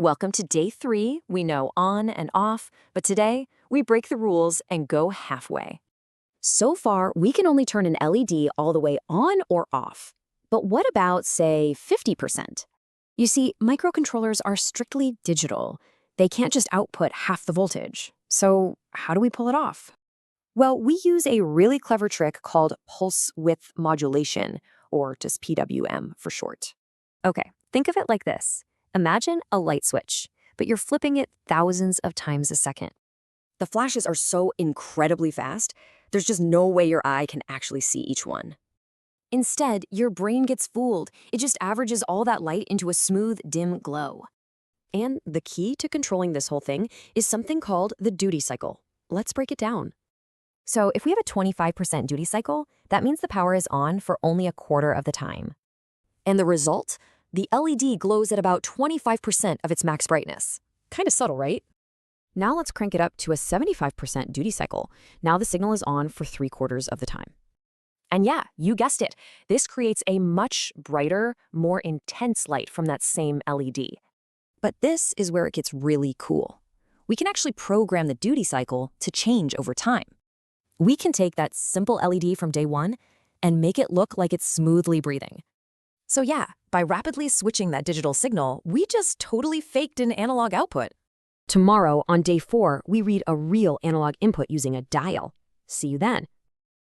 Welcome to day 3. We know on and off, but today we break the rules and go halfway. So far, we can only turn an LED all the way on or off. But what about, say, 50%? You see, microcontrollers are strictly digital. They can't just output half the voltage. So how do we pull it off? Well, we use a really clever trick called pulse width modulation, or just PWM for short. Okay, think of it like this. Imagine a light switch, but you're flipping it thousands of times a second. The flashes are so incredibly fast, there's just no way your eye can actually see each one. Instead, your brain gets fooled. It just averages all that light into a smooth, dim glow. And the key to controlling this whole thing is something called the duty cycle. Let's break it down. So if we have a 25% duty cycle, that means the power is on for only a quarter of the time. And the result? The LED glows at about 25% of its max brightness. Kind of subtle, right? Now let's crank it up to a 75% duty cycle. Now the signal is on for 3/4 of the time. And yeah, you guessed it. This creates a much brighter, more intense light from that same LED. But this is where it gets really cool. We can actually program the duty cycle to change over time. We can take that simple LED from day 1 and make it look like it's smoothly breathing. So yeah, by rapidly switching that digital signal, we just totally faked an analog output. Tomorrow, on day 4, we read a real analog input using a dial. See you then.